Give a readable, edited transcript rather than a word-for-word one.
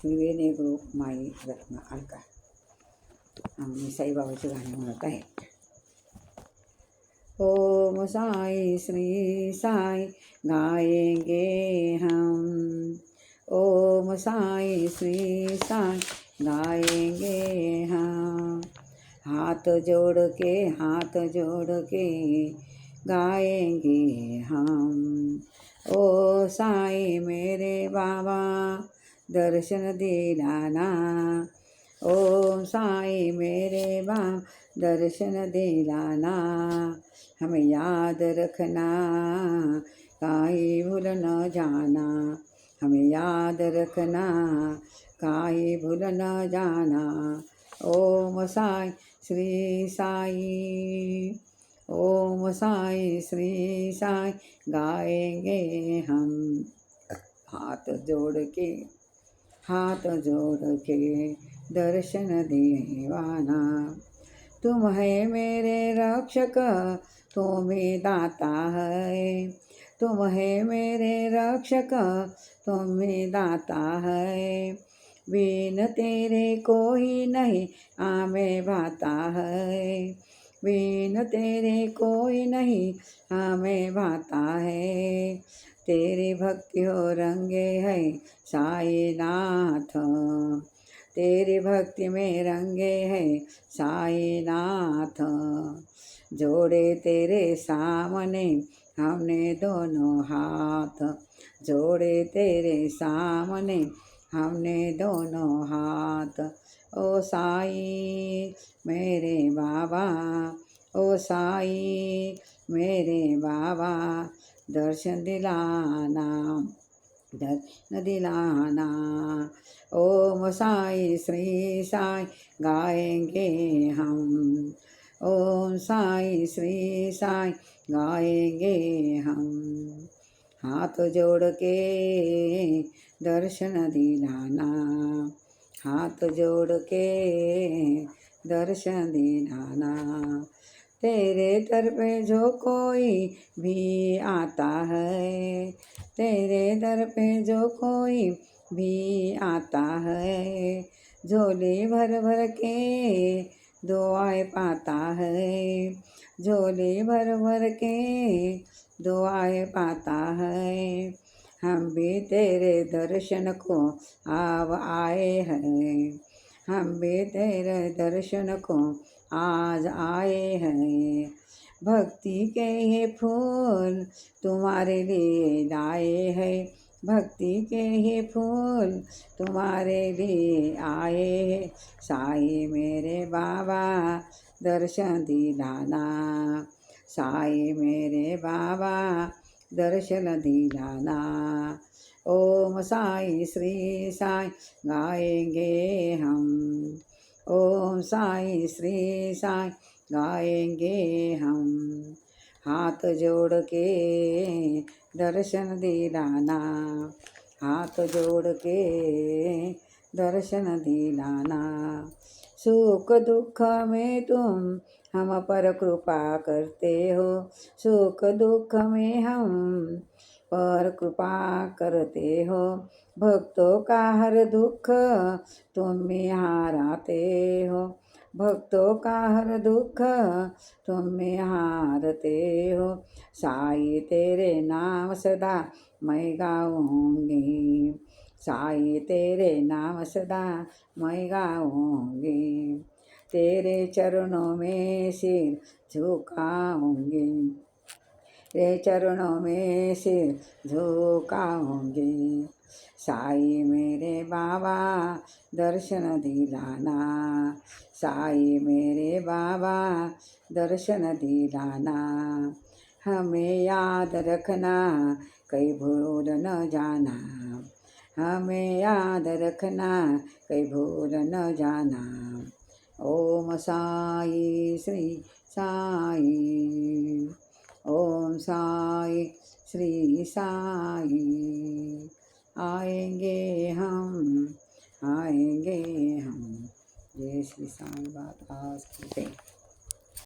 त्रिवेणी group माई रत्न अलका. आम्ही साईबाबाचे गाणे म्हणत आहे. ओम साई श्री साई गाएंगे हम. ओम साई श्री साई गाएंगे हम. हाथ जोड़ के गाएंगे हम. ओ साई मेरे बाबा दर्शन दिलाना. ओम साई मेरे बाबा दर्शन दिलाना. हमें याद रखना काहे भूल न जाना. हमें याद रखना काहे भूल न जाना. ओम साई श्री साई. ओम साई श्री साई गाएंगे हम. हाथ जोड़ के दर्शन देवाना. तुम है मेरे रक्षक तुम्हें दाता है. तुम है मेरे रक्षक तुम्हें दाता है. बिन तेरे कोई नहीं हमें भाता है. बिन तेरे कोई नहीं हमें भाता है. तेरी भक्ति हो रंगे है साई नाथ. तेरी भक्ति में रंगे है साई नाथ. जोड़े तेरे सामने हमने दोनों हाथ. जोड़े तेरे सामने हमने दोनों हाथ. ओ साई मेरे बाबा. ओ साई मेरे बाबा दर्शन दिलाना. दर्शन दिलाना. ओम साई श्री साई गाएंगे हम. ओम साई श्री साई गाएंगे हम. हाथ जोड़ के दर्शन दिलाना. हाथ जोड़ के दर्शन दिलाना. तेरे दर पे जो कोई भी आता है. तेरे दर पे जो कोई भी आता है. झोली भर भर के दुआएं पाता है. झोली भर भर के दुआएं पाता है. हम भी तेरे दर्शन को अब आए हैं. हम भी तेरे दर्शन को आज आए हैं. भक्ति के ये फूल तुम्हारे लिए लाए हैं. भक्ति के ये फूल तुम्हारे लिए आए हैं. साई मेरे बाबा दर्शन दिलाना. साई मेरे बाबा दर्शन दिलाना. ओम साई श्री साई गाएंगे हम. ओम साई श्री साई गाएंगे हम. हाथ जोड़ के दर्शन दिलाना. हाथ जोड़ के दर्शन दिलाना. सुख दुख में तुम हम पर कृपा करते हो. सुख दुख में हम पर कृपा करते हो. भक्तों का हर दुख तुम हाराते हो. भक्तों का हर दुख तुम हारते हो. साई तेरे नाम सदा मैं गाऊंगी. साई तेरे नाम सदा मैं गाऊंगी. तेरे चरणों में सिर झुकाऊंगी. तेरे चरणों में सिर झुकाऊंगी. साई मेरे बाबा दर्शन दिलाना. साई मेरे बाबा दर्शन दिलाना. हमें याद रखना कहीं भूल न जाना. हमें याद रखना कहीं भूल न जाना. ओम साई श्री साई. ओम साई श्री साई. आएंगे हम. आएंगे हम. जय श्री साई बाबा की जय.